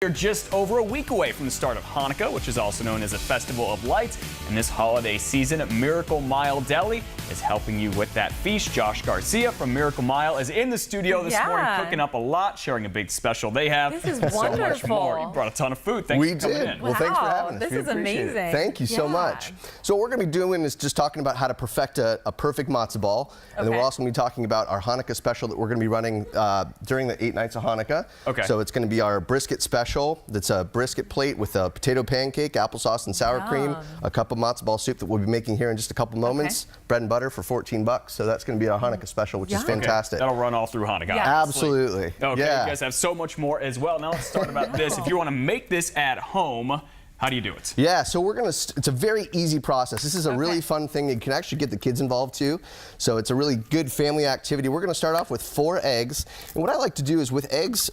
We're just over a week away from the start of Hanukkah, which is also known as a festival of lights. And this holiday season, Miracle Mile Deli is helping you with that feast. Josh Garcia from Miracle Mile is in the studio this morning, cooking up a lot, sharing a big special they have. This is wonderful. So much more. You brought a ton of food. Thanks for coming in. Well, thanks for having us. This We is appreciate amazing. it. Thank you so much. So what we're going to be doing is just talking about how to perfect a perfect matzo ball. And then we're also going to be talking about our Hanukkah special that we're going to be running during the 8 nights of Hanukkah. Okay. So it's going to be our brisket special. That's a brisket plate with a potato pancake, applesauce and sour cream, a cup of matzo ball soup that we'll be making here in just a couple moments, bread and butter for $14. So that's going to be our Hanukkah special, which is fantastic. That'll run all through Hanukkah. Absolutely. Okay, you guys have so much more as well. Now let's start about this. If you want to make this at home, how do you do it? Yeah, so we're going to, it's a very easy process. This is a really fun thing. You can actually get the kids involved too. So it's a really good family activity. We're going to start off with 4 eggs. And what I like to do is with eggs,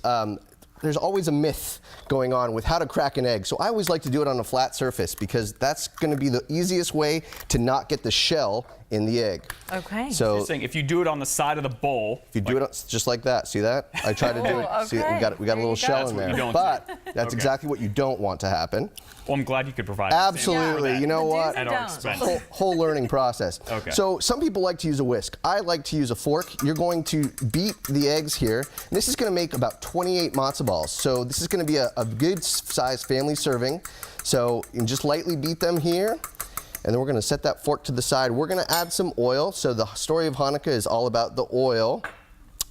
there's always a myth going on with how to crack an egg. So I always like to do it on a flat surface because that's going to be the easiest way to not get the shell in the egg. Okay. So if you do it on the side of the bowl, if you do it just like that, see that? I try to do it. See, we got a little shell in there. But that's exactly what you don't want to happen. Well, I'm glad you could provide. Absolutely. You know what? At our expense. Whole learning process. Okay. So some people like to use a whisk. I like to use a fork. You're going to beat the eggs here. And this is going to make about 28 matzo balls. So this is going to be a good size family serving. So you can just lightly beat them here. And then we're going to set that fork to the side. We're going to add some oil. So the story of Hanukkah is all about the oil.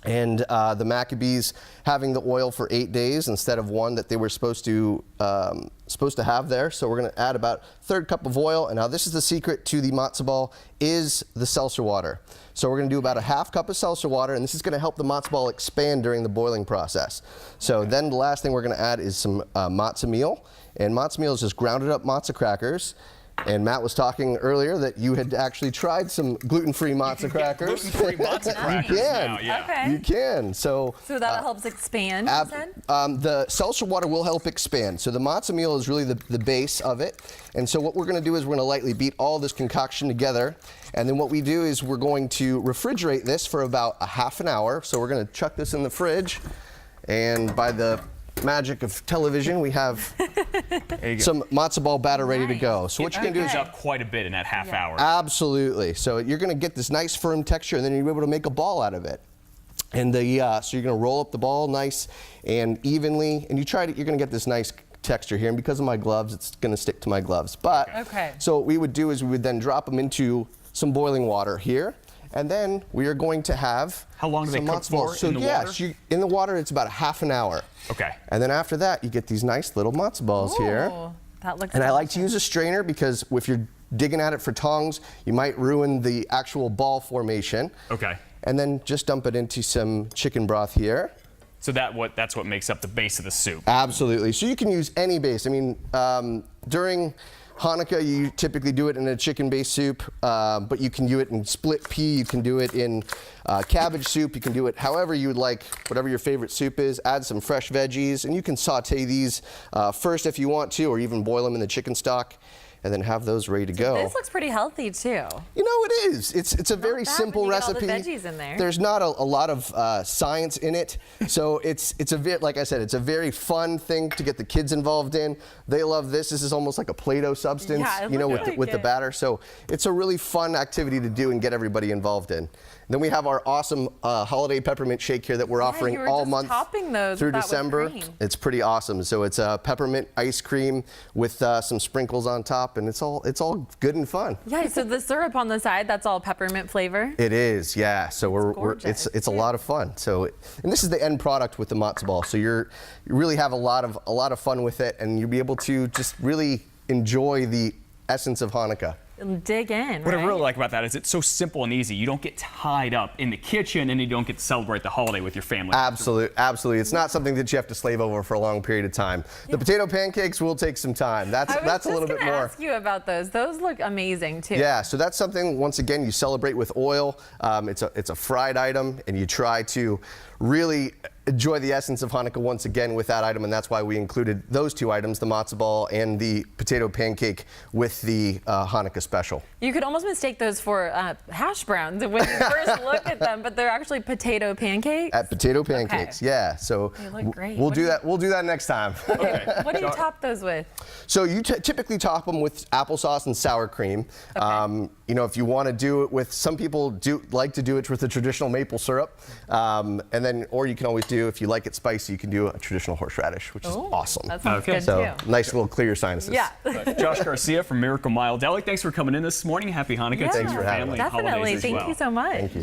And the Maccabees having the oil for 8 days instead of 1 that they were supposed to have there. So we're going to add about 1/3 cup of oil. And now this is the secret to the matzo ball is the seltzer water. So we're going to do about a 1/2 cup of seltzer water, and this is going to help the matzo ball expand during the boiling process. So then the last thing we're going to add is some matzo meal. And matzo meal is just grounded up matzo crackers. And Matt was talking earlier that you had actually tried some gluten-free matzo crackers. Gluten-free matzo crackers. You can. Now, You can. So that helps expand, you said? The seltzer water will help expand. So the matzo meal is really the base of it. And so what we're going to do is we're going to lightly beat all this concoction together. And then what we do is we're going to refrigerate this for about a 1/2 hour. So we're going to chuck this in the fridge. And by the magic of television, we have some matzo ball batter ready to go. So what you can do is up quite a bit in that 1/2 hour. Absolutely. So you're going to get this nice firm texture, and then you'll be able to make a ball out of it. And so you're going to roll up the ball nice and evenly, and you're going to get this nice texture here. And because of my gloves, it's going to stick to my gloves. But so what we would do is we would then drop them into some boiling water here. And then we are going to have How long do they cook for in the water? In the water, it's about a 1/2 hour. Okay. And then after that, you get these nice little matzo balls here. That looks And I like to use a strainer because if you're digging at it for tongs, you might ruin the actual ball formation. Okay. And then just dump it into some chicken broth here. So that's what makes up the base of the soup. Absolutely. So you can use any base. I mean, during Hanukkah, you typically do it in a chicken-based soup, but you can do it in split pea, you can do it in cabbage soup, you can do it however you would like, whatever your favorite soup is. Add some fresh veggies, and you can saute these first if you want to, or even boil them in the chicken stock, and then have those ready to go. This looks pretty healthy too. You know, it is. It's a very simple recipe. All the veggies in there. There's not a lot of science in it, so it's like I said, it's a very fun thing to get the kids involved in. They love this. This is almost like a Play-Doh substance, you know, with the batter. So it's a really fun activity to do and get everybody involved in. Then we have our awesome holiday peppermint shake here that we're offering all month through December. It's pretty awesome. So it's peppermint ice cream with some sprinkles on top, and it's all good and fun. Yeah. So the syrup on the side, that's all peppermint flavor. It is, yeah. So it's a lot of fun. So and this is the end product with the matzo ball. So you really have a lot of fun with it, and you'll be able to just really enjoy the essence of Hanukkah. Dig in. What I really like about that is it's so simple and easy. You don't get tied up in the kitchen, and you don't get to celebrate the holiday with your family. Absolutely. It's not something that you have to slave over for a long period of time. The potato pancakes will take some time. That's a little bit more. I was just going to ask you about those. Those look amazing too. Yeah. So that's something. Once again, you celebrate with oil. It's a fried item, and you try to really enjoy the essence of Hanukkah once again with that item, and that's why we included those two items, the matzo ball and the potato pancake, with the Hanukkah special. You could almost mistake those for hash browns when you first look at them, but they're actually potato pancakes. Potato pancakes, yeah. So they look great. We'll do that. We'll do that next time. Okay. What do you top those with? So you typically top them with applesauce and sour cream. Okay. You know, if you want to do it with, some people like to do it with the traditional maple syrup, and then, or you can always do, if you like it spicy, you can do a traditional horseradish, which is awesome. That sounds Okay. good So too. nice little clear your sinuses. Yeah. Josh Garcia from Miracle Mile Deli. Thanks for coming in this morning. Happy Hanukkah to Thanks your for having family us. and holidays Definitely. as Thank well. you so much. Thank you.